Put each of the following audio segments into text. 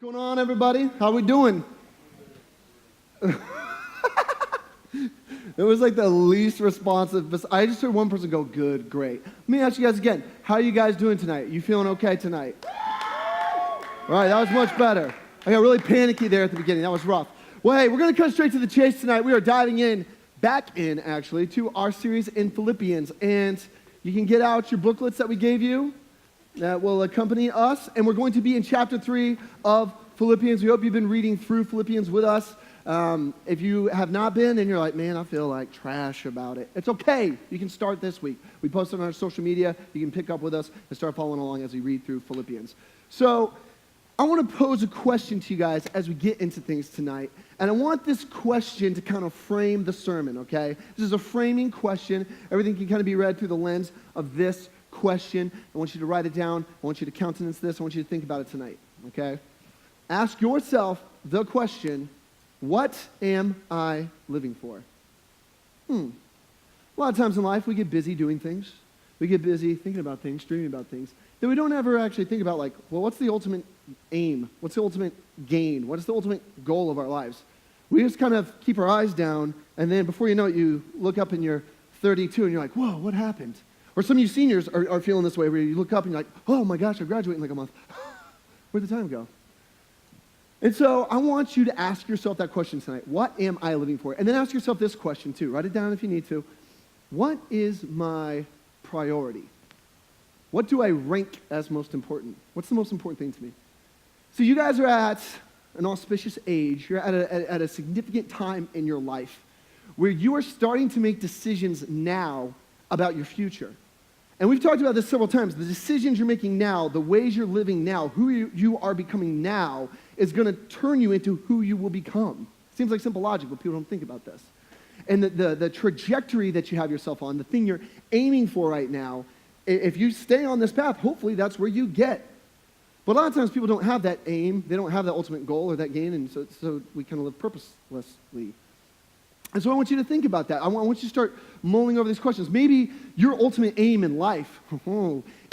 What's going on, everybody? How we doing? It was like the least responsive. I just heard one person go, good, great. Let me ask you guys again. How are you guys doing tonight? You feeling okay tonight? All right, that was much better. I got really panicky there at the beginning. That was rough. Well, hey, we're going to cut straight to the chase tonight. We are diving back in, to our series in Philippians. And you can get out your booklets that we gave you that will accompany us. And we're going to be in chapter 3 of Philippians. We hope you've been reading through Philippians with us. If you have not been and you're like, man, I feel like trash about it, it's okay. You can start this week. We post it on our social media. You can pick up with us and start following along as we read through Philippians. So I want to pose a question to you guys as we get into things tonight. And I want this question to kind of frame the sermon, okay? This is a framing question. Everything can kind of be read through the lens of this question. I want you to write it down. I want you to countenance this. I want you to think about it tonight, okay? Ask yourself the question, what am I living for? A lot of times in life, we get busy doing things. We get busy thinking about things, dreaming about things, that we don't ever actually think about, like, well, what's the ultimate aim? What's the ultimate gain? What is the ultimate goal of our lives? We just kind of keep our eyes down, and then before you know it, you look up and you're 32, and you're like, whoa, what happened? Or some of you seniors are feeling this way, where you look up and you're like, oh my gosh, I graduate in like a month. Where'd the time go? And so I want you to ask yourself that question tonight. What am I living for? And then ask yourself this question too. Write it down if you need to. What is my priority? What do I rank as most important? What's the most important thing to me? So you guys are at an auspicious age. You're at a significant time in your life where you are starting to make decisions now about your future. And we've talked about this several times. The decisions you're making now, the ways you're living now, who you are becoming now is going to turn you into who you will become. Seems like simple logic, but people don't think about this. And the trajectory that you have yourself on, the thing you're aiming for right now, if you stay on this path, hopefully that's where you get. But a lot of times people don't have that aim. They don't have that ultimate goal or that gain, and so we kind of live purposelessly. And so I want you to think about that. I want you to start mulling over these questions. Maybe your ultimate aim in life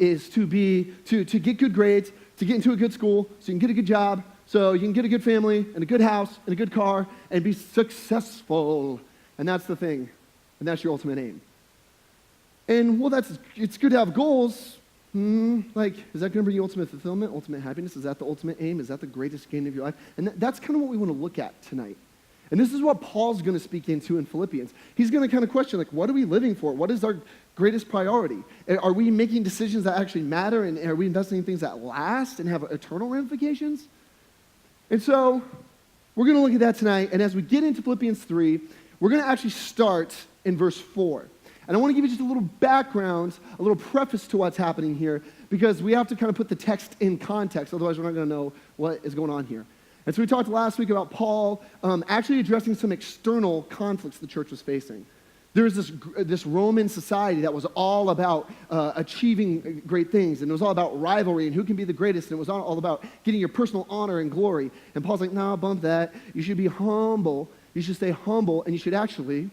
is to get good grades, to get into a good school, so you can get a good job, so you can get a good family, and a good house, and a good car, and be successful. And that's the thing. And that's your ultimate aim. And, well, it's good to have goals. Like, is that going to bring you ultimate fulfillment, ultimate happiness? Is that the ultimate aim? Is that the greatest gain of your life? And that's kind of what we want to look at tonight. And this is what Paul's going to speak into in Philippians. He's going to kind of question, like, what are we living for? What is our greatest priority? Are we making decisions that actually matter? And are we investing in things that last and have eternal ramifications? And so we're going to look at that tonight. And as we get into Philippians 3, we're going to actually start in verse 4. And I want to give you just a little background, a little preface to what's happening here, because we have to kind of put the text in context. Otherwise, we're not going to know what is going on here. And so we talked last week about Paul actually addressing some external conflicts the church was facing. There was this Roman society that was all about achieving great things, and it was all about rivalry and who can be the greatest, and it was all about getting your personal honor and glory. And Paul's like, no, bump that. You should be humble. You should stay humble, and you should actually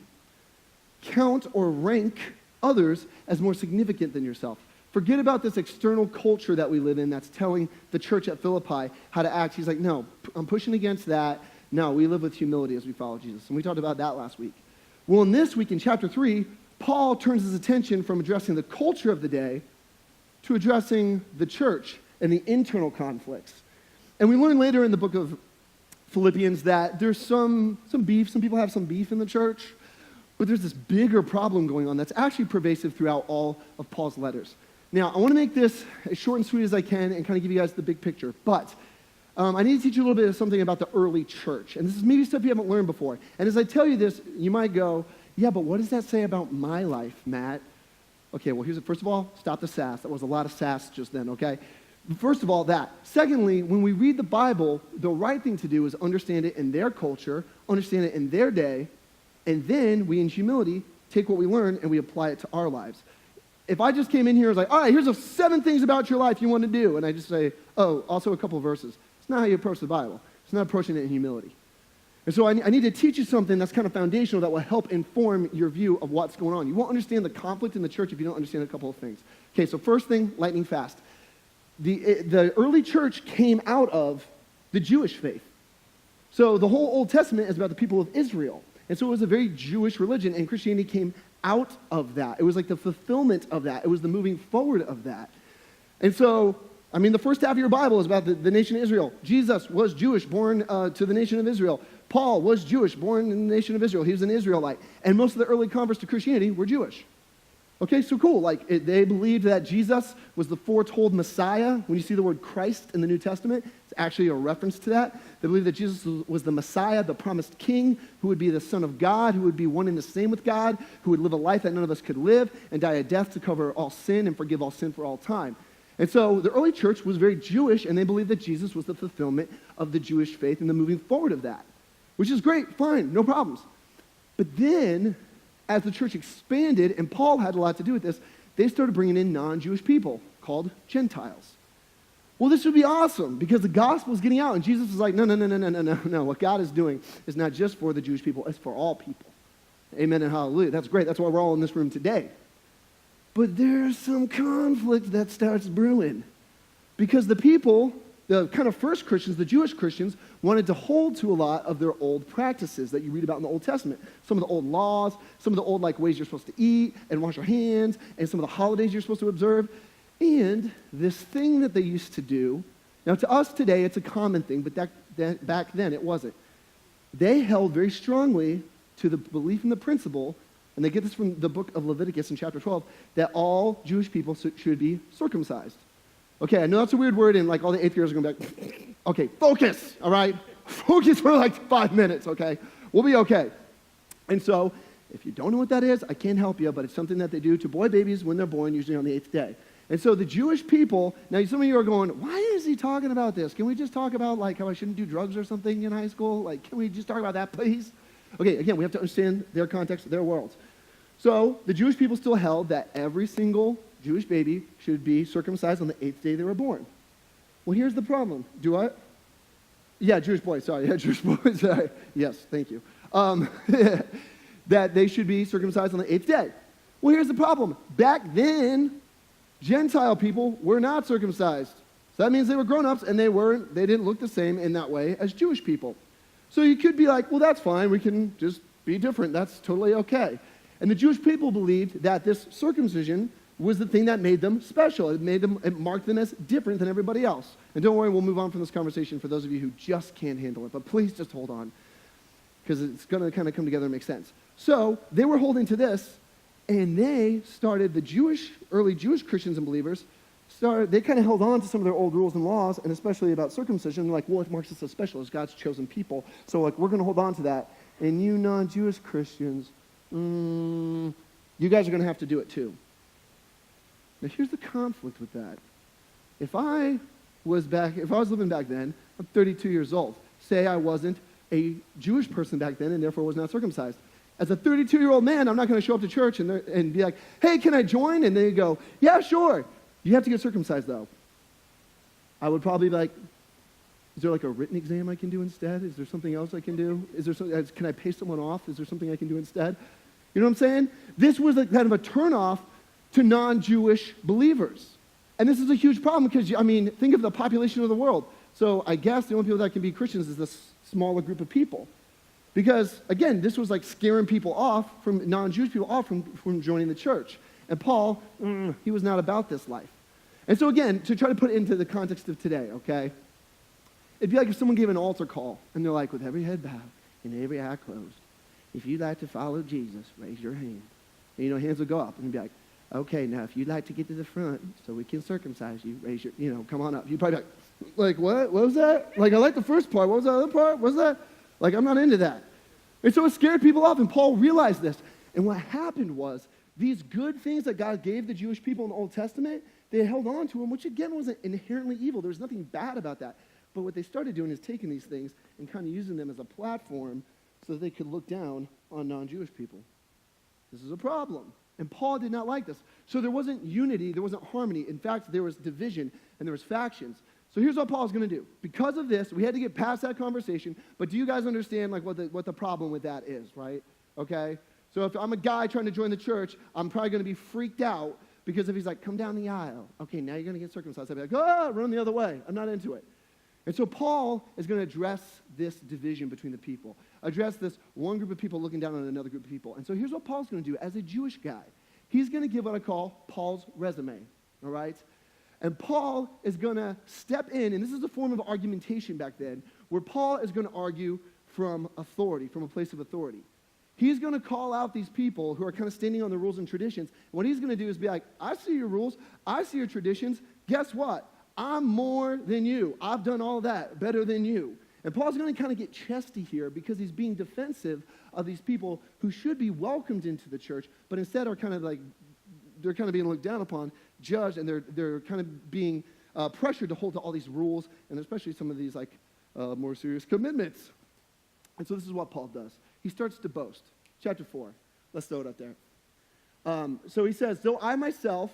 count or rank others as more significant than yourself. Forget about this external culture that we live in that's telling the church at Philippi how to act. He's like, no, I'm pushing against that. No, we live with humility as we follow Jesus. And we talked about that last week. Well, in this week, in chapter 3, Paul turns his attention from addressing the culture of the day to addressing the church and the internal conflicts. And we learn later in the book of Philippians that there's some beef. Some people have some beef in the church. But there's this bigger problem going on that's actually pervasive throughout all of Paul's letters. Now, I want to make this as short and sweet as I can and kind of give you guys the big picture. But I need to teach you a little bit of something about the early church. And this is maybe stuff you haven't learned before. And as I tell you this, you might go, yeah, but what does that say about my life, Matt? Okay, well, first of all, stop the sass. That was a lot of sass just then, okay? First of all, that. Secondly, when we read the Bible, the right thing to do is understand it in their culture, understand it in their day, and then we, in humility, take what we learn and we apply it to our lives. If I just came in here and was like, all right, here's the 7 things about your life you want to do, and I just say, oh, also a couple of verses. It's not how you approach the Bible. It's not approaching it in humility. And so I need to teach you something that's kind of foundational that will help inform your view of what's going on. You won't understand the conflict in the church if you don't understand a couple of things. Okay, so first thing, lightning fast. The early church came out of the Jewish faith. So the whole Old Testament is about the people of Israel. And so it was a very Jewish religion, and Christianity came out of that. It was like the fulfillment of that. It was the moving forward of that. And so, the first half of your Bible is about the nation of Israel. Jesus was Jewish, born to the nation of Israel. Paul was Jewish, born in the nation of Israel. He was an Israelite. And most of the early converts to Christianity were Jewish. Okay, so cool. They believed that Jesus was the foretold Messiah. When you see the word Christ in the New Testament, it's actually a reference to that. They believed that Jesus was the Messiah, the promised king, who would be the Son of God, who would be one and the same with God, who would live a life that none of us could live, and die a death to cover all sin and forgive all sin for all time. And so the early church was very Jewish, and they believed that Jesus was the fulfillment of the Jewish faith and the moving forward of that, which is great, fine, no problems. But then, as the church expanded, and Paul had a lot to do with this, they started bringing in non-Jewish people called Gentiles. Well, this would be awesome because the gospel is getting out, and Jesus was like, no. What God is doing is not just for the Jewish people, it's for all people. Amen and hallelujah. That's great. That's why we're all in this room today. But there's some conflict that starts brewing because the people, the kind of first Christians, the Jewish Christians, wanted to hold to a lot of their old practices that you read about in the Old Testament. Some of the old laws, some of the old ways you're supposed to eat and wash your hands, and some of the holidays you're supposed to observe. And this thing that they used to do, now to us today it's a common thing, but back then it wasn't. They held very strongly to the belief in the principle, and they get this from the book of Leviticus in chapter 12, that all Jewish people should be circumcised. Okay, I know that's a weird word, and all the eighth graders are going to be like, okay, focus, all right? Focus for 5 minutes, okay? We'll be okay. And so, if you don't know what that is, I can't help you, but it's something that they do to boy babies when they're born, usually on the 8th day. And so the Jewish people, now some of you are going, why is he talking about this? Can we just talk about how I shouldn't do drugs or something in high school? Can we just talk about that, please? Okay, again, we have to understand their context, their worlds. So the Jewish people still held that every single Jewish baby should be circumcised on the 8th day they were born. Well, here's the problem. Do what? Yeah, Jewish boys, sorry. Yeah, Jewish boys, sorry. Yes, thank you. That they should be circumcised on the 8th day. Well, here's the problem. Back then, Gentile people were not circumcised. So that means they were grown-ups, and they didn't look the same in that way as Jewish people. So you could be like, well, that's fine. We can just be different. That's totally okay. And the Jewish people believed that this circumcision was the thing that made them special. It marked them as different than everybody else. And don't worry, we'll move on from this conversation for those of you who just can't handle it. But please just hold on, because it's going to kind of come together and make sense. So they were holding to this, and they started, early Jewish Christians and believers, they kind of held on to some of their old rules and laws, and especially about circumcision. They're like, well, it marks us as special as God's chosen people. So we're going to hold on to that. And you non-Jewish Christians, you guys are going to have to do it too. Now, here's the conflict with that. If I was living back then, I'm 32 years old. Say I wasn't a Jewish person back then and therefore was not circumcised. As a 32-year-old man, I'm not going to show up to church and be like, hey, can I join? And they go, yeah, sure. You have to get circumcised, though. I would probably be like, is there a written exam I can do instead? Is there something else I can do? Can I pay someone off? Is there something I can do instead? You know what I'm saying? This was kind of a turnoff to non-Jewish believers. And this is a huge problem because, think of the population of the world. So I guess the only people that can be Christians is this smaller group of people. Because, again, this was scaring people off, from non-Jewish people off from joining the church. And Paul, he was not about this life. And so, again, to try to put it into the context of today, okay? It'd be like if someone gave an altar call, and they're like, with every head bowed and every eye closed, if you'd like to follow Jesus, raise your hand. And, hands would go up, and you'd be like, okay, now if you'd like to get to the front so we can circumcise you, raise your, come on up. You'd probably be like, what? What was that? I like the first part. What was the other part? What was that? I'm not into that. And so it scared people off, and Paul realized this. And what happened was, these good things that God gave the Jewish people in the Old Testament, they held on to them, which again wasn't inherently evil. There was nothing bad about that. But what they started doing is taking these things and kind of using them as a platform so that they could look down on non-Jewish people. This is a problem. And Paul did not like this. So there wasn't unity, there wasn't harmony. In fact, there was division and there was factions. So here's what Paul's going to do. Because of this, we had to get past that conversation, but do you guys understand what the problem with that is, right? Okay? So if I'm a guy trying to join the church, I'm probably going to be freaked out because if he's like, come down the aisle. Okay, now you're going to get circumcised. I'd be like, run the other way. I'm not into it. And so Paul is going to address this division between the people, address this one group of people looking down on another group of people. And so here's what Paul's going to do as a Jewish guy. He's going to give what I call Paul's resume, all right? And Paul is going to step in, and this is a form of argumentation back then, where Paul is going to argue from authority, from a place of authority. He's going to call out these people who are kind of standing on the rules and traditions. What he's going to do is be like, I see your rules, I see your traditions. Guess what? I'm more than you. I've done all that better than you. And Paul's going to kind of get chesty here because he's being defensive of these people who should be welcomed into the church, but instead are kind of like, they're kind of being looked down upon, judged, and they're kind of being pressured to hold to all these rules, and especially some of these like more serious commitments. And so this is what Paul does. He starts to boast. Chapter 4. Let's throw it up there. So he says, though I myself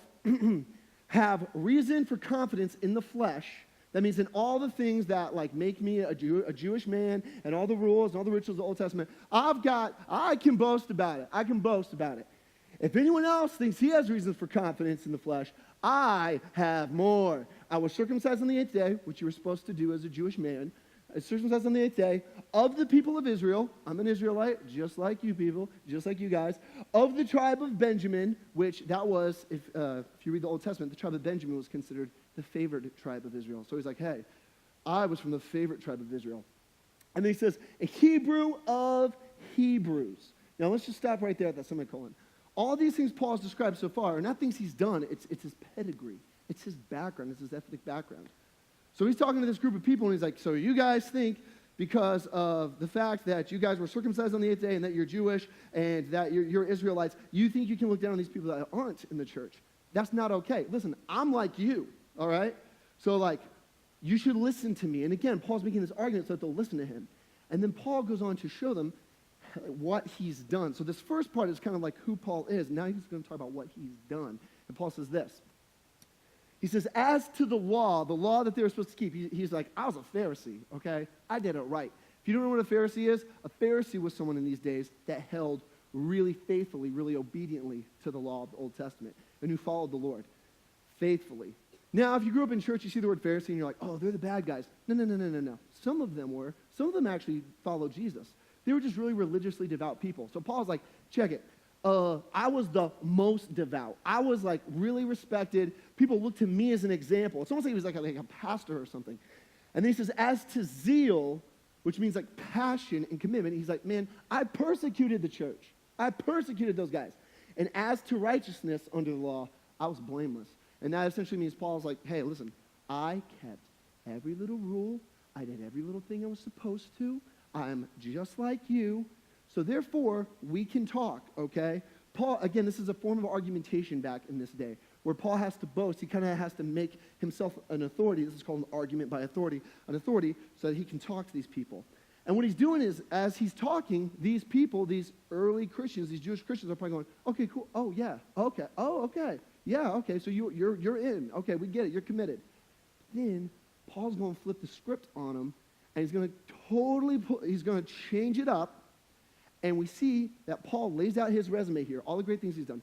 have reason for confidence in the flesh, that means in all the things that like make me a Jewish man and all the rules and all the rituals of the Old Testament, I can boast about it. I can boast about it. If anyone else thinks he has reasons for confidence in the flesh, I have more. I was circumcised on the 8th day, which you were supposed to do as a Jewish man. I was circumcised on the 8th day of the people of Israel. I'm an Israelite, just like you people, just like you guys. Of the tribe of Benjamin, which that was, if you read the Old Testament, the tribe of Benjamin was considered the favored tribe of Israel. So he's like, hey, I was from the favorite tribe of Israel. And then he says, a Hebrew of Hebrews. Now let's just stop right there at that semicolon. All these things Paul's described so far are not things he's done. It's his pedigree. It's his background. It's his ethnic background. So he's talking to this group of people, and he's like, so you guys think because of the fact that you guys were circumcised on the 8th day and that you're Jewish and that you're Israelites, you think you can look down on these people that aren't in the church. That's not okay. Listen, I'm like you, all right? So, like, you should listen to me. And again, Paul's making this argument so that they'll listen to him. And then Paul goes on to show them what he's done. So this first part is kind of like who Paul is. Now he's going to talk about what he's done. And Paul says this. He says, as to the law that they were supposed to keep, he's like, I was a Pharisee, okay? I did it right. If you don't know what a Pharisee is, a Pharisee was someone in these days that held really faithfully, really obediently to the law of the Old Testament and who followed the Lord faithfully. Now, if you grew up in church, you see the word Pharisee and you're like, oh, they're the bad guys. No. Some of them were. Some of them actually followed Jesus. They were just really religiously devout people. So Paul's like, check it. I was the most devout. I was like really respected. People looked to me as an example. It's almost like he was like a pastor or something. And then he says, as to zeal, which means like passion and commitment, he's like, man, I persecuted the church. I persecuted those guys. And as to righteousness under the law, I was blameless. And that essentially means Paul's like, hey, listen, I kept every little rule. I did every little thing I was supposed to. I'm just like you. So therefore, we can talk, okay? Paul, again, this is a form of argumentation back in this day, where Paul has to boast. He kind of has to make himself an authority. This is called an argument by authority, an authority so that he can talk to these people. And what he's doing is, as he's talking, these people, these early Christians, these Jewish Christians are probably going, okay, cool, oh, yeah, okay, oh, okay, yeah, okay, so you're in. Okay, we get it, you're committed. Then Paul's going to flip the script on them, and he's going to change it up. And we see that Paul lays out his resume here, all the great things he's done.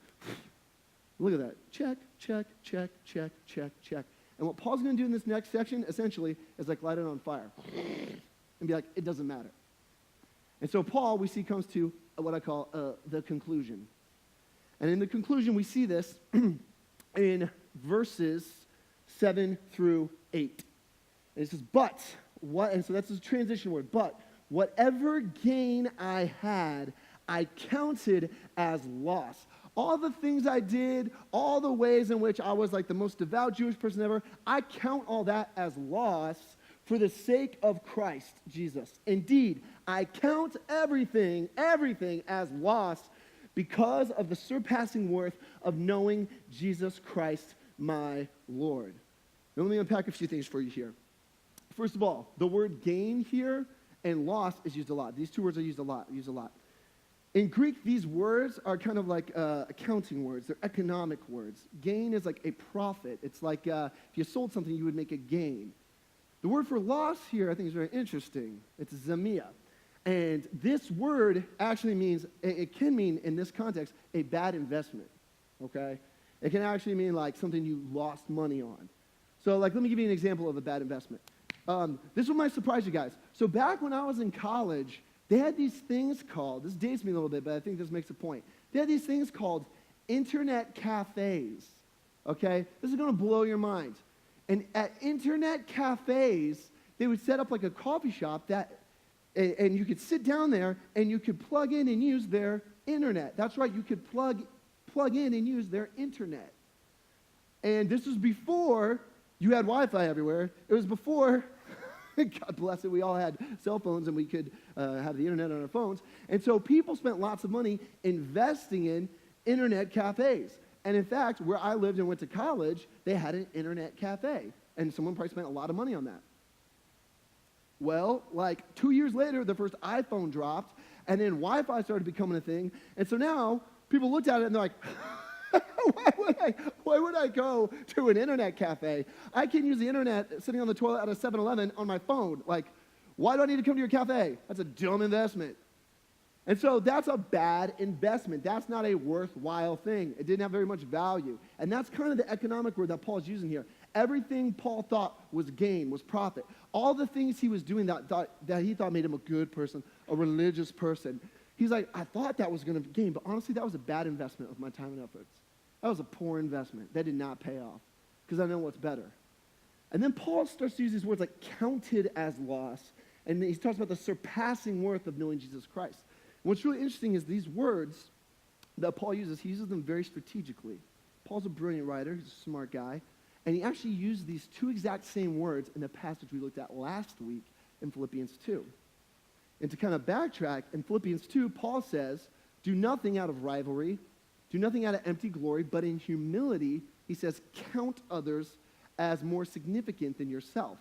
Look at that. Check, check, check, check, check, check. And what Paul's going to do in this next section, essentially, is like light it on fire. And be like, it doesn't matter. And so Paul, we see, comes to what I call the conclusion. And in the conclusion, we see this in verses 7 through 8. And it says, but, what? And so that's a transition word, but. Whatever gain I had, I counted as loss. All the things I did, all the ways in which I was like the most devout Jewish person ever, I count all that as loss for the sake of Christ Jesus. Indeed, I count everything as loss because of the surpassing worth of knowing Jesus Christ, my Lord. Now let me unpack a few things for you here. First of all, the word gain here and loss is used a lot. These two words are used a lot. In Greek, these words are kind of like accounting words. They're economic words. Gain is like a profit. It's like if you sold something, you would make a gain. The word for loss here, I think, is very interesting. It's zamia. And this word actually means, it can mean, in this context, a bad investment, okay? It can actually mean like something you lost money on. So like, let me give you an example of a bad investment. This one might surprise you guys. So back when I was in college, they had these things called, this dates me a little bit, but I think this makes a point. They had these things called internet cafes, okay? This is going to blow your mind. And at internet cafes, they would set up like a coffee shop and you could sit down there and you could plug in and use their internet. That's right, you could plug in and use their internet. And this was before you had Wi-Fi everywhere. It was before, God bless it, we all had cell phones and we could have the internet on our phones. And so people spent lots of money investing in internet cafes. And in fact, where I lived and went to college, they had an internet cafe. And someone probably spent a lot of money on that. Well, like 2 years later, the first iPhone dropped, and then Wi-Fi started becoming a thing. And so now people looked at it and they're like, why would I go to an internet cafe? I can use the internet sitting on the toilet at a 7-Eleven on my phone. Like, why do I need to come to your cafe? That's a dumb investment. And so that's a bad investment. That's not a worthwhile thing. It didn't have very much value. And that's kind of the economic word that Paul's using here. Everything Paul thought was gain, was profit. All the things he was doing that he thought made him a good person, a religious person. He's like, I thought that was going to gain, but honestly, that was a bad investment of my time and efforts. That was a poor investment. That did not pay off because I know what's better. And then Paul starts to use these words like counted as loss. And he talks about the surpassing worth of knowing Jesus Christ. And what's really interesting is these words that Paul uses, he uses them very strategically. Paul's a brilliant writer. He's a smart guy. And he actually used these two exact same words in the passage we looked at last week in Philippians 2. And to kind of backtrack, in Philippians 2, Paul says, do nothing out of rivalry, do nothing out of empty glory, but in humility, he says, count others as more significant than yourself.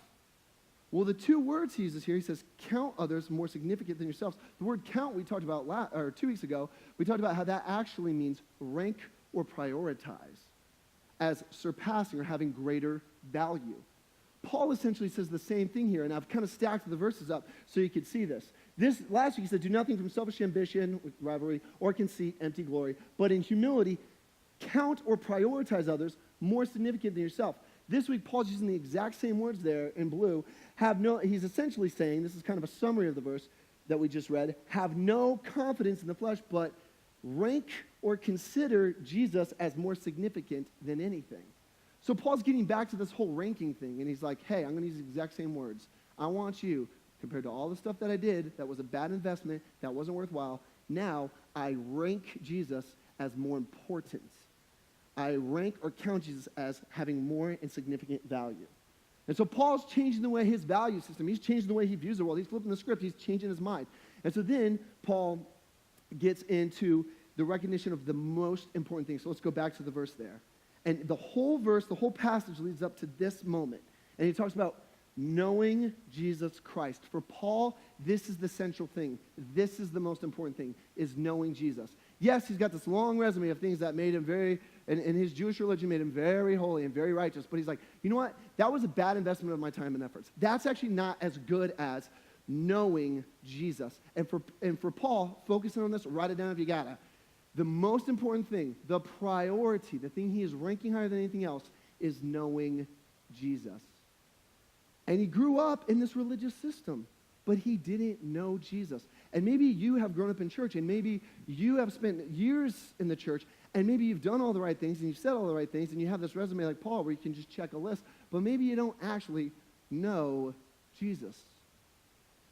Well, the two words he uses here, he says, count others more significant than yourselves. The word count we talked about 2 weeks ago, we talked about how that actually means rank or prioritize as surpassing or having greater value. Paul essentially says the same thing here, and I've kind of stacked the verses up so you could see this. Last week he said, do nothing from selfish ambition, rivalry, or conceit, empty glory, but in humility, count or prioritize others more significant than yourself. This week, Paul's using the exact same words there in blue. He's essentially saying, this is kind of a summary of the verse that we just read, have no confidence in the flesh, but rank or consider Jesus as more significant than anything. So Paul's getting back to this whole ranking thing, and he's like, hey, I'm going to use the exact same words. I want you, compared to all the stuff that I did that was a bad investment, that wasn't worthwhile, now I rank Jesus as more important. I rank or count Jesus as having more and significant value. And so Paul's changing the way his value system, he's changing the way he views the world, he's flipping the script, he's changing his mind. And so then Paul gets into the recognition of the most important thing. So let's go back to the verse there. And the whole verse, the whole passage leads up to this moment. And he talks about knowing Jesus Christ. For Paul, this is the central thing. This is the most important thing, is knowing Jesus. Yes, he's got this long resume of things that made him and his Jewish religion made him very holy and very righteous. But he's like, you know what? That was a bad investment of my time and efforts. That's actually not as good as knowing Jesus. And for Paul, focusing on this, write it down if you gotta. The most important thing, the priority, the thing he is ranking higher than anything else, is knowing Jesus. And he grew up in this religious system, but he didn't know Jesus. And maybe you have grown up in church, and maybe you have spent years in the church, and maybe you've done all the right things, and you've said all the right things, and you have this resume like Paul where you can just check a list, but maybe you don't actually know Jesus.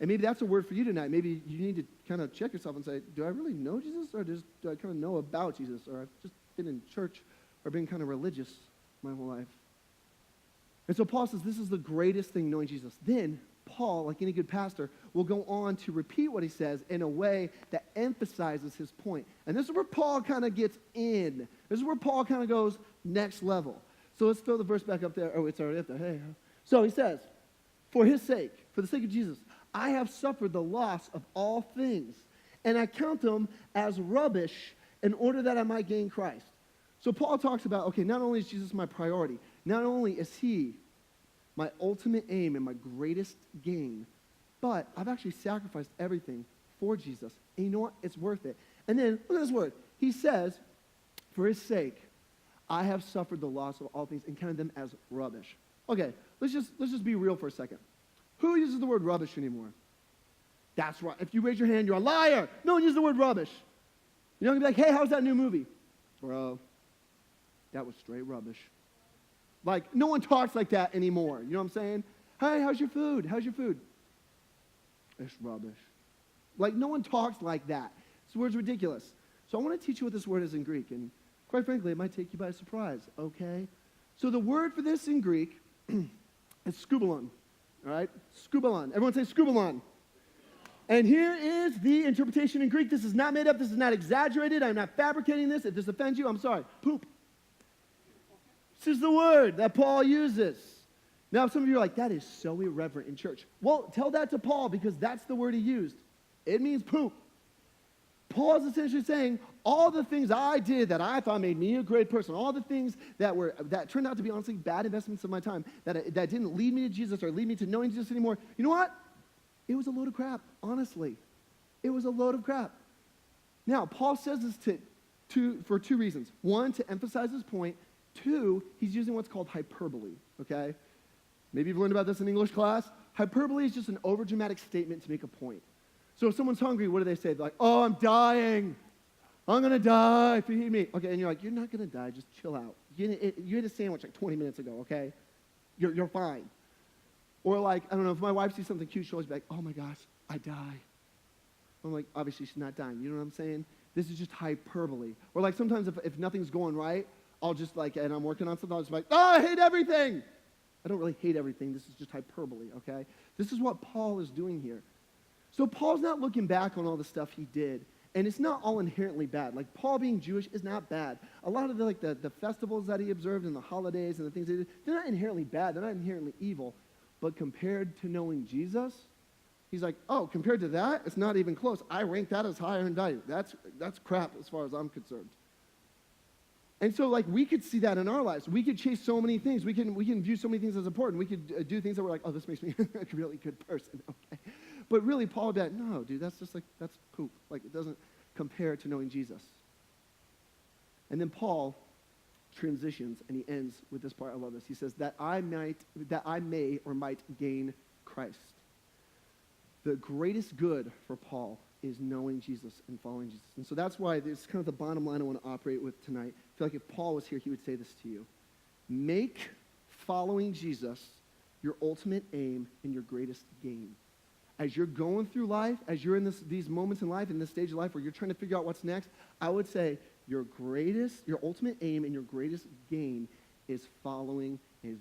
And maybe that's a word for you tonight. Maybe you need to kind of check yourself and say, do I really know Jesus, or do I kind of know about Jesus, or I've just been in church or been kind of religious my whole life? And so Paul says this is the greatest thing, knowing Jesus. Then Paul, like any good pastor, will go on to repeat what he says in a way that emphasizes his point. And this is where Paul kind of gets in. This is where Paul kind of goes next level. So let's throw the verse back up there. Oh, it's already up there. Hey. So he says, for his sake, for the sake of Jesus, I have suffered the loss of all things, and I count them as rubbish in order that I might gain Christ. So Paul talks about, okay, not only is Jesus my priority, not only is he my ultimate aim and my greatest gain, but I've actually sacrificed everything for Jesus. And you know what? It's worth it. And then, look at this word. He says, for his sake, I have suffered the loss of all things and counted them as rubbish. Okay, let's just be real for a second. Who uses the word rubbish anymore? That's right. If you raise your hand, you're a liar. No one uses the word rubbish. You're not going to be like, hey, how's that new movie? Bro, that was straight rubbish. Like, no one talks like that anymore. You know what I'm saying? Hey, how's your food? How's your food? It's rubbish. Like, no one talks like that. This word's ridiculous. So I want to teach you what this word is in Greek. And quite frankly, it might take you by surprise, okay? So the word for this in Greek is skubalon. All right? Skubalon. Everyone say skubalon. And here is the interpretation in Greek. This is not made up. This is not exaggerated. I'm not fabricating this. If this offends you, I'm sorry. Poop. This is the word that Paul uses. Now, some of you are like, that is so irreverent in church. Well, tell that to Paul because that's the word he used. It means poop. Paul is essentially saying, all the things I did that I thought made me a great person, all the things that turned out to be honestly bad investments of my time, that didn't lead me to Jesus or lead me to knowing Jesus anymore, you know what? It was a load of crap, honestly. It was a load of crap. Now, Paul says this for two reasons. One, to emphasize his point. Two, he's using what's called hyperbole, okay? Maybe you've learned about this in English class. Hyperbole is just an overdramatic statement to make a point. So if someone's hungry, what do they say? They're like, oh, I'm dying. I'm going to die. Feed me. Okay, and you're like, you're not going to die. Just chill out. You had a sandwich like 20 minutes ago, okay? You're fine. Or like, I don't know, if my wife sees something cute, she'll always be like, oh my gosh, I die. I'm like, obviously she's not dying. You know what I'm saying? This is just hyperbole. Or like sometimes if nothing's going right, I'll just like, and I'm working on something, I'll just be like, oh, I hate everything. I don't really hate everything. This is just hyperbole, okay? This is what Paul is doing here. So Paul's not looking back on all the stuff he did, and it's not all inherently bad. Like Paul being Jewish is not bad. A lot of the festivals that he observed and the holidays and the things he did, they're not inherently bad. They're not inherently evil. But compared to knowing Jesus, he's like, oh, compared to that, it's not even close. I rank that as higher and value. That's crap as far as I'm concerned. And so, like, we could see that in our lives. We could chase so many things. We can view so many things as important. We could do things that we're like, oh, this makes me a really good person, okay? But really, Paul would be like, no, dude, that's just like, that's poop. Like, it doesn't compare to knowing Jesus. And then Paul transitions, and he ends with this part. I love this. He says, that I may or might gain Christ. The greatest good for Paul is knowing Jesus and following Jesus. And so that's why it's kind of the bottom line I want to operate with tonight. I feel like if Paul was here, he would say this to you. Make following Jesus your ultimate aim and your greatest gain. As you're going through life, as you're in these moments in life, in this stage of life where you're trying to figure out what's next, I would say your ultimate aim and your greatest gain is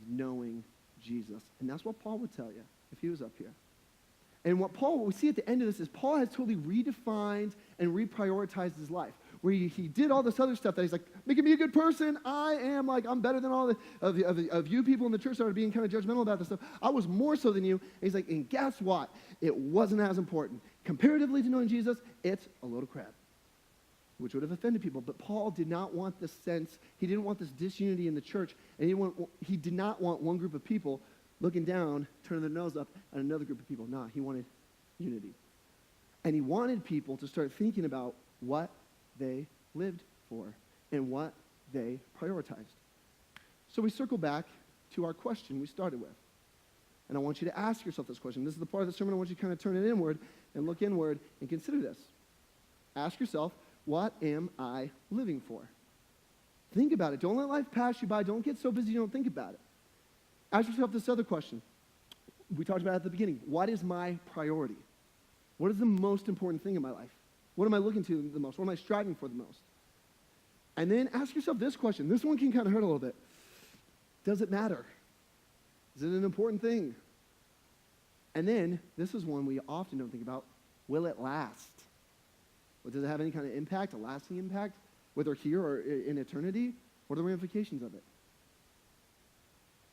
knowing Jesus. And that's what Paul would tell you if he was up here. And what we see at the end of this is Paul has totally redefined and reprioritized his life. Where he did all this other stuff that he's like, making me a good person. I'm better than all of you people in the church that are being kind of judgmental about this stuff. I was more so than you. And he's like, and guess what? It wasn't as important. Comparatively to knowing Jesus, it's a load of crap, which would have offended people. But Paul did not want this sense. He didn't want this disunity in the church. And he did not want one group of people looking down, turning their nose up at another group of people. No, he wanted unity. And he wanted people to start thinking about what they lived for and what they prioritized. So we circle back to our question we started with. And I want you to ask yourself this question. This is the part of the sermon I want you to kind of turn it inward and look inward and consider this. Ask yourself, what am I living for? Think about it. Don't let life pass you by. Don't get so busy you don't think about it. Ask yourself this other question. We talked about it at the beginning. What is my priority? What is the most important thing in my life? What am I looking to the most? What am I striving for the most? And then ask yourself this question. This one can kind of hurt a little bit. Does it matter? Is it an important thing? And then, this is one we often don't think about. Will it last? Or does it have any kind of impact, a lasting impact, whether here or in eternity? What are the ramifications of it?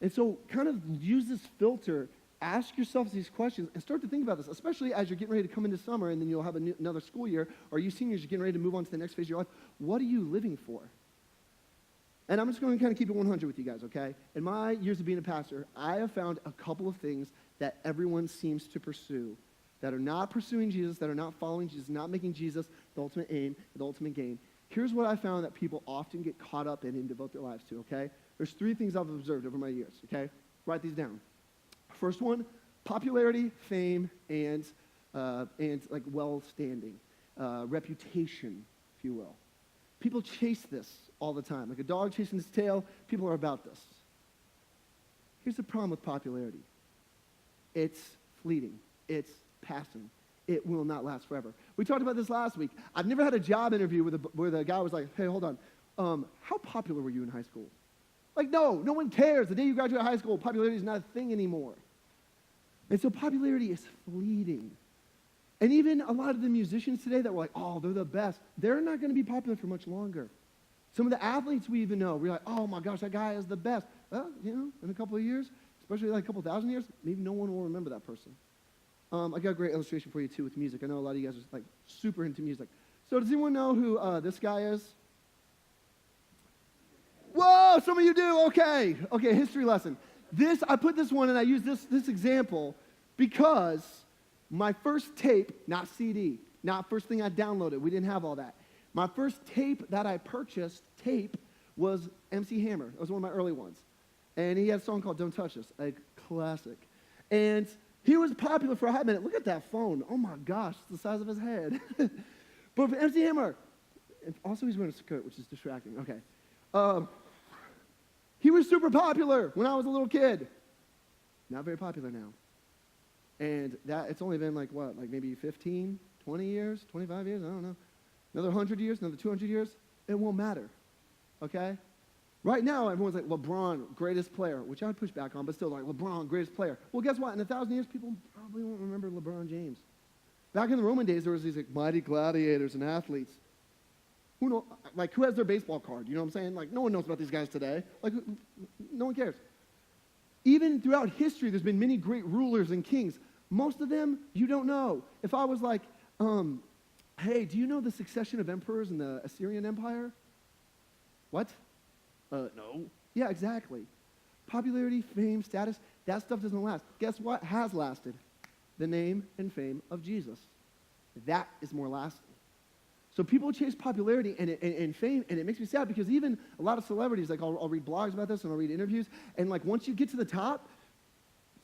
And so kind of use this filter, ask yourself these questions, and start to think about this, especially as you're getting ready to come into summer and then you'll have another school year, or you seniors are getting ready to move on to the next phase of your life. What are you living for? And I'm just going to kind of keep it 100 with you guys, okay? In my years of being a pastor, I have found a couple of things that everyone seems to pursue that are not pursuing Jesus, that are not following Jesus, not making Jesus the ultimate aim, the ultimate gain. Here's what I found that people often get caught up in and devote their lives to, okay? There's 3 things I've observed over my years, okay? Write these down. First one, Popularity, fame, and like well-standing, reputation, if you will. People chase this all the time. Like a dog chasing its tail, people are about this. Here's the problem with popularity. It's fleeting. It's passing. It will not last forever. We talked about this last week. I've never had a job interview where the guy was like, hey, hold on. How popular were you in high school? Like, no one cares. The day you graduate high school, popularity is not a thing anymore. And so popularity is fleeting. And even a lot of the musicians today that were like, oh, they're the best, they're not going to be popular for much longer. Some of the athletes we even know, we're like, oh my gosh, that guy is the best. Well, in a couple of years, especially like a couple thousand years, maybe no one will remember that person. I got a great illustration for you too with music. I know a lot of you guys are like super into music. So does anyone know who this guy is? Whoa, some of you do. Okay, history lesson. I put this one and I use this example because my first tape, not CD, not first thing I downloaded. We didn't have all that. My first tape that I purchased, was MC Hammer. That was one of my early ones. And he had a song called Don't Touch Us, a classic. And he was popular for a hot minute. Look at that phone. Oh my gosh, it's the size of his head. But for MC Hammer, and also he's wearing a skirt, which is distracting. Okay. He was super popular when I was a little kid. Not very popular now. And it's only been like maybe 15, 20 years, 25 years, I don't know. Another 100 years, another 200 years, it won't matter, okay? Right now, everyone's like, LeBron, greatest player, which I would push back on, but still like, LeBron, greatest player. Well, guess what? In 1,000 years, people probably won't remember LeBron James. Back in the Roman days, there was these like mighty gladiators and athletes. Who has their baseball card? You know what I'm saying? Like, no one knows about these guys today. Like, no one cares. Even throughout history, there's been many great rulers and kings. Most of them, you don't know. If I was like, hey, do you know the succession of emperors in the Assyrian Empire? What? No. Yeah, exactly. Popularity, fame, status, that stuff doesn't last. Guess what has lasted? The name and fame of Jesus. That is more lasting. So people chase popularity and fame, and it makes me sad because even a lot of celebrities, like I'll read blogs about this and I'll read interviews, and like once you get to the top,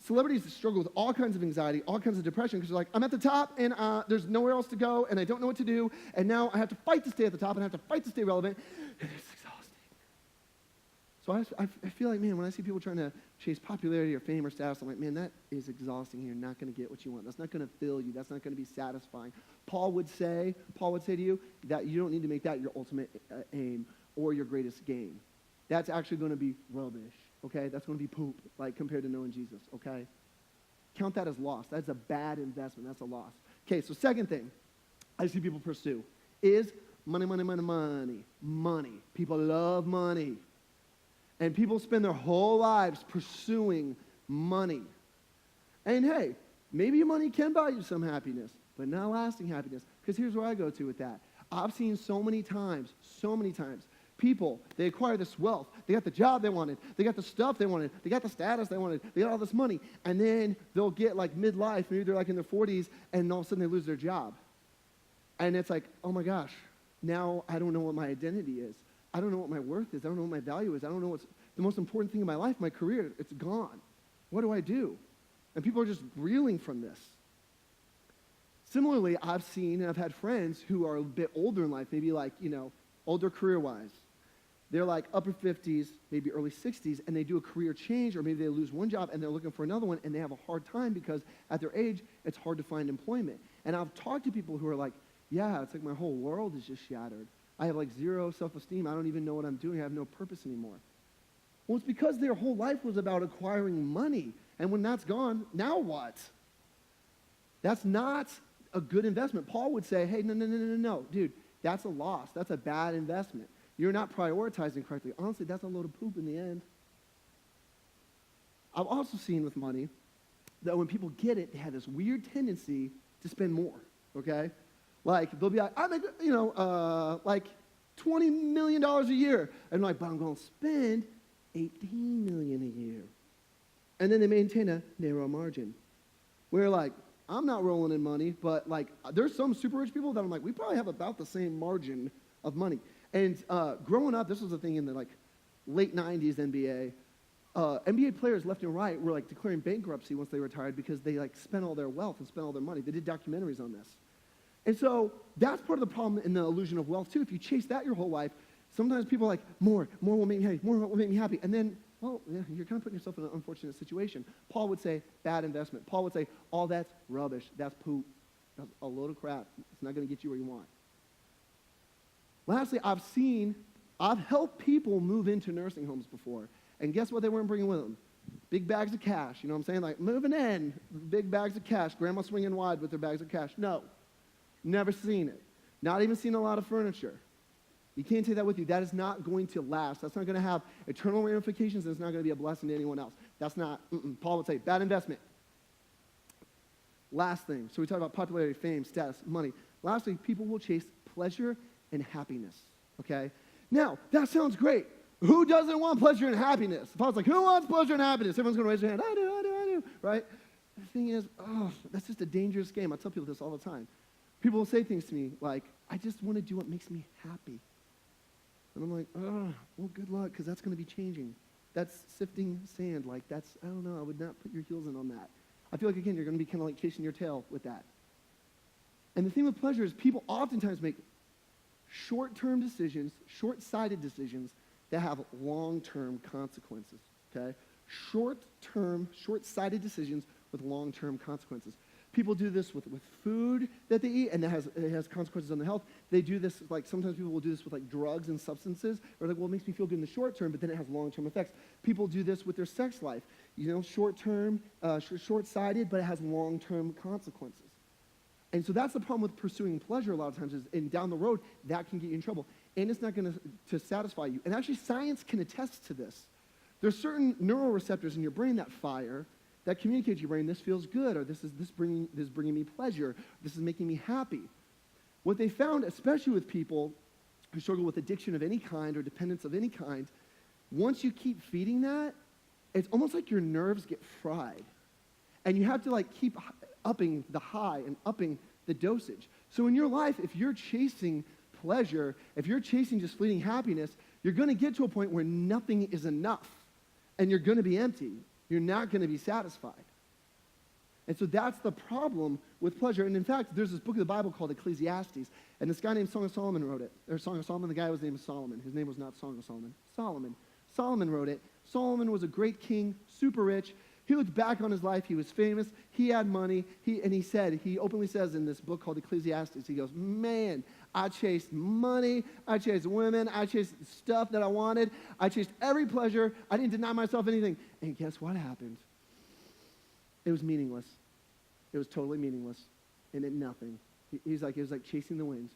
celebrities struggle with all kinds of anxiety, all kinds of depression, because they're like, I'm at the top, and there's nowhere else to go, and I don't know what to do, and now I have to fight to stay at the top, and I have to fight to stay relevant, and it's exhausting. So I feel like, man, when I see people trying to chase popularity or fame or status, I'm like, man, that is exhausting. You're not going to get what you want. That's not going to fill you. That's not going to be satisfying. Paul would say to you that you don't need to make that your ultimate aim or your greatest gain. That's actually going to be rubbish, okay? That's going to be poop, like compared to knowing Jesus, okay? Count that as loss. That's a bad investment. That's a loss. Okay, so second thing I see people pursue is money, money, money, money. Money. People love money. And people spend their whole lives pursuing money. And hey, maybe money can buy you some happiness, but not lasting happiness. Because here's where I go to with that. I've seen so many times, people, they acquire this wealth. They got the job they wanted. They got the stuff they wanted. They got the status they wanted. They got all this money. And then they'll get like midlife, maybe they're like in their 40s, and all of a sudden they lose their job. And it's like, oh my gosh, now I don't know what my identity is. I don't know what my worth is. I don't know what my value is. I don't know what's the most important thing in my life, my career. It's gone. What do I do? And people are just reeling from this. Similarly, I've seen and I've had friends who are a bit older in life, maybe like, older career-wise. They're like upper 50s, maybe early 60s, and they do a career change, or maybe they lose one job and they're looking for another one, and they have a hard time because at their age, it's hard to find employment. And I've talked to people who are like, yeah, it's like my whole world is just shattered. I have like zero self-esteem. I don't even know what I'm doing. I have no purpose anymore. Well, it's because their whole life was about acquiring money. And when that's gone, now what? That's not a good investment. Paul would say, hey, no, dude, that's a loss. That's a bad investment. You're not prioritizing correctly. Honestly, that's a load of poop in the end. I've also seen with money that when people get it, they have this weird tendency to spend more, okay? Like, they'll be like, I make, like $20 million a year. And like, but I'm going to spend $18 million a year. And then they maintain a narrow margin. Where like, I'm not rolling in money, but like, there's some super rich people that I'm like, we probably have about the same margin of money. And growing up, this was a thing in the like late 90s NBA. NBA players left and right were like declaring bankruptcy once they retired because they like spent all their wealth and spent all their money. They did documentaries on this. And so that's part of the problem in the illusion of wealth too. If you chase that your whole life, sometimes people are like, more will make me happy, more will make me happy. And then, well, yeah, you're kind of putting yourself in an unfortunate situation. Paul would say, bad investment. Paul would say, all that's rubbish, that's poop, that's a load of crap. It's not going to get you where you want. Lastly, I've helped people move into nursing homes before. And guess what they weren't bringing with them? Big bags of cash. You know what I'm saying? Like, moving in, big bags of cash. Grandma swinging wide with their bags of cash. No. Never seen it. Not even seen a lot of furniture. You can't take that with you. That is not going to last. That's not going to have eternal ramifications, and it's not going to be a blessing to anyone else. That's not, Paul would say, bad investment. Last thing. So we talked about popularity, fame, status, money. Lastly, people will chase pleasure and happiness. Okay? Now, that sounds great. Who doesn't want pleasure and happiness? If I was like, who wants pleasure and happiness? Everyone's going to raise their hand. I do, right? The thing is, that's just a dangerous game. I tell people this all the time. People will say things to me like, I just want to do what makes me happy. And I'm like, well, good luck, because that's going to be changing. That's sifting sand. Like, I don't know, I would not put your heels in on that. I feel like, again, you're going to be kind of like chasing your tail with that. And the thing with pleasure is people oftentimes make short-term decisions, short-sighted decisions, that have long-term consequences, okay? Short-term, short-sighted decisions with long-term consequences. People do this with food that they eat, and it has consequences on their health. They do this, like, sometimes people will do this with, like, drugs and substances. Or like, well, it makes me feel good in the short term, but then it has long-term effects. People do this with their sex life. You know, short-term, short-sighted, but it has long-term consequences. And so that's the problem with pursuing pleasure a lot of times is, and down the road, that can get you in trouble. And it's not going to satisfy you. And actually, science can attest to this. There's certain neuroreceptors in your brain that fire that communicate to your brain, this feels good, or this is bringing me pleasure, this is making me happy. What they found, especially with people who struggle with addiction of any kind or dependence of any kind, once you keep feeding that, it's almost like your nerves get fried. And you have to like keep upping the high and upping the dosage. So in your life, if you're chasing pleasure, if you're chasing just fleeting happiness, you're going to get to a point where nothing is enough. And you're going to be empty. You're not going to be satisfied. And so that's the problem with pleasure. And in fact, there's this book of the Bible called Ecclesiastes. And this guy named Song of Solomon wrote it. Or Song of Solomon, the guy was named Solomon. His name was not Song of Solomon. Solomon. Solomon wrote it. Solomon was a great king, super rich. He looked back on his life. He was famous. He had money. He openly says in this book called Ecclesiastes, he goes, man, I chased money. I chased women. I chased stuff that I wanted. I chased every pleasure. I didn't deny myself anything. And guess what happened? It was meaningless. It was totally meaningless. And it nothing. It was like chasing the winds.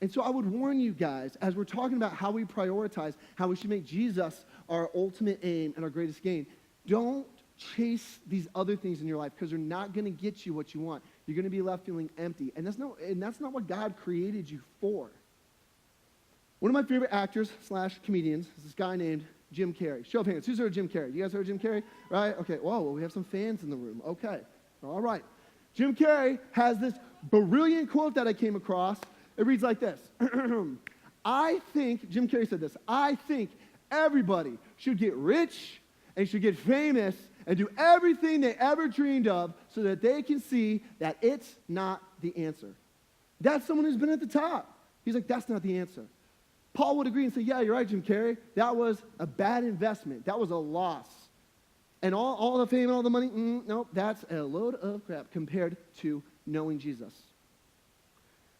And so I would warn you guys, as we're talking about how we prioritize, how we should make Jesus our ultimate aim and our greatest gain, don't chase these other things in your life because they're not going to get you what you want. You're going to be left feeling empty. And that's not what God created you for. One of my favorite actors / comedians is this guy named Jim Carrey. Show of hands. Who's heard of Jim Carrey? You guys heard of Jim Carrey? Right? Okay. Whoa, well, we have some fans in the room. Okay. All right. Jim Carrey has this brilliant quote that I came across. It reads like this. I think, Jim Carrey said this, I think everybody should get rich and should get famous and do everything they ever dreamed of so that they can see that it's not the answer. That's someone who's been at the top. He's like, that's not the answer. Paul would agree and say, yeah, you're right, Jim Carrey. That was a bad investment. That was a loss. And all the fame and all the money, nope, that's a load of crap compared to knowing Jesus.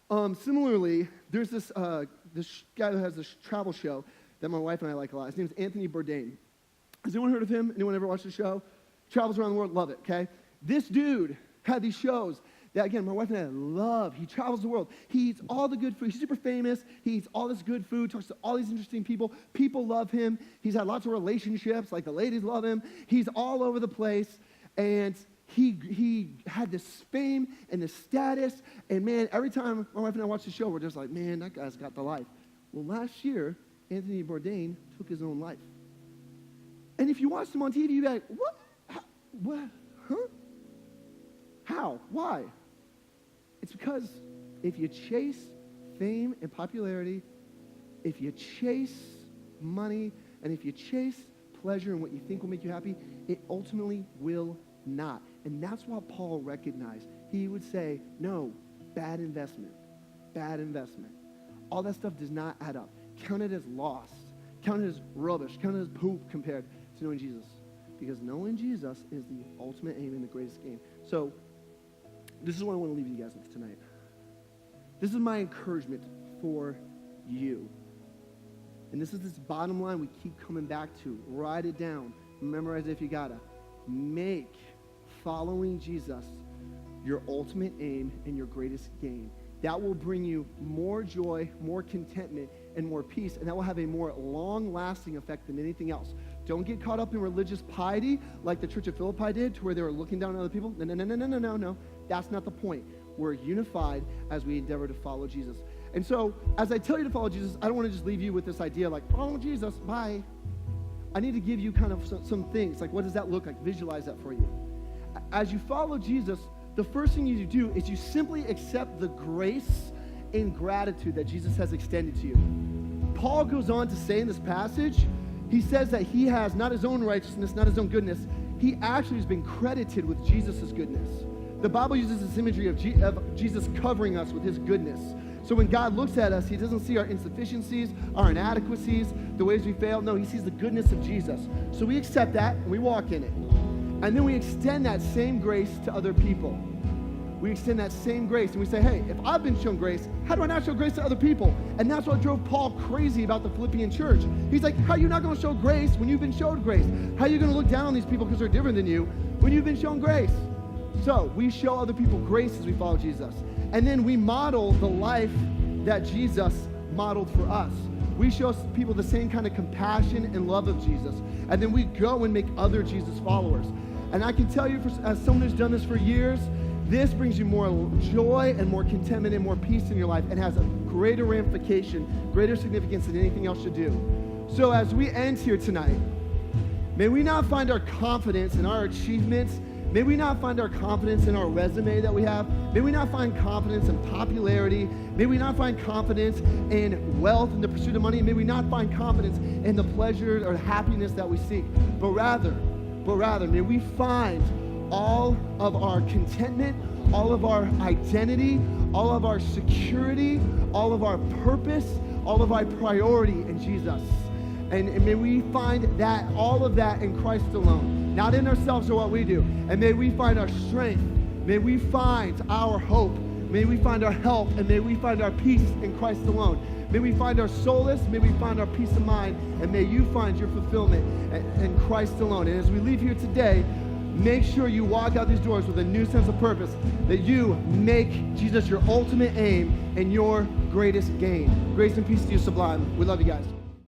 Similarly, there's this guy who has this travel show that my wife and I like a lot. His name is Anthony Bourdain. Has anyone heard of him? Anyone ever watched the show? Travels around the world, love it, okay? This dude had these shows that, again, my wife and I love. He travels the world. He eats all the good food. He's super famous. He eats all this good food, talks to all these interesting people. People love him. He's had lots of relationships, like the ladies love him. He's all over the place, and he had this fame and this status, and man, every time my wife and I watch the show, we're just like, man, that guy's got the life. Well, last year, Anthony Bourdain took his own life. And if you watched him on TV, you'd be like, what? What? Huh? How? Why? It's because if you chase fame and popularity, if you chase money, and if you chase pleasure and what you think will make you happy, it ultimately will not. And that's what Paul recognized. He would say, no, bad investment, bad investment. All that stuff does not add up. Count it as loss. Count it as rubbish. Count it as poop compared to knowing Jesus. Because knowing Jesus is the ultimate aim and the greatest gain. So, this is what I want to leave you guys with tonight. This is my encouragement for you. And this is this bottom line we keep coming back to. Write it down. Memorize it if you gotta. Make following Jesus your ultimate aim and your greatest gain. That will bring you more joy, more contentment, and more peace, and that will have a more long-lasting effect than anything else. Don't get caught up in religious piety like the Church of Philippi did, to where they were looking down on other people. No. That's not the point. We're unified as we endeavor to follow Jesus. And so, as I tell you to follow Jesus, I don't want to just leave you with this idea like, follow Jesus, bye. I need to give you kind of some things, like what does that look like? Visualize that for you. As you follow Jesus, the first thing you do is you simply accept the grace and gratitude that Jesus has extended to you. Paul goes on to say in this passage, he says that he has not his own righteousness, not his own goodness. He actually has been credited with Jesus' goodness. The Bible uses this imagery of Jesus covering us with his goodness. So when God looks at us, he doesn't see our insufficiencies, our inadequacies, the ways we fail. No, he sees the goodness of Jesus. So we accept that and we walk in it. And then we extend that same grace to other people. We extend that same grace and we say, hey, if I've been shown grace, how do I not show grace to other people? And that's what drove Paul crazy about the Philippian church. He's like, how are you not going to show grace when you've been shown grace? How are you going to look down on these people because they're different than you when you've been shown grace? So we show other people grace as we follow Jesus. And then we model the life that Jesus modeled for us. We show people the same kind of compassion and love of Jesus. And then we go and make other Jesus followers. And I can tell you, as someone who's done this for years, this brings you more joy and more contentment and more peace in your life and has a greater ramification, greater significance than anything else should do. So as we end here tonight, may we not find our confidence in our achievements. May we not find our confidence in our resume that we have. May we not find confidence in popularity. May we not find confidence in wealth and the pursuit of money. May we not find confidence in the pleasure or happiness that we seek. But rather, may we find all of our contentment, all of our identity, all of our security, all of our purpose, all of our priority in Jesus. And may we find that, all of that in Christ alone, not in ourselves or what we do. And may we find our strength. May we find our hope. May we find our help. And may we find our peace in Christ alone. May we find our solace. May we find our peace of mind. And may you find your fulfillment in Christ alone. And as we leave here today, make sure you walk out these doors with a new sense of purpose, that you make Jesus your ultimate aim and your greatest gain. Grace and peace to you, Sublime. We love you guys.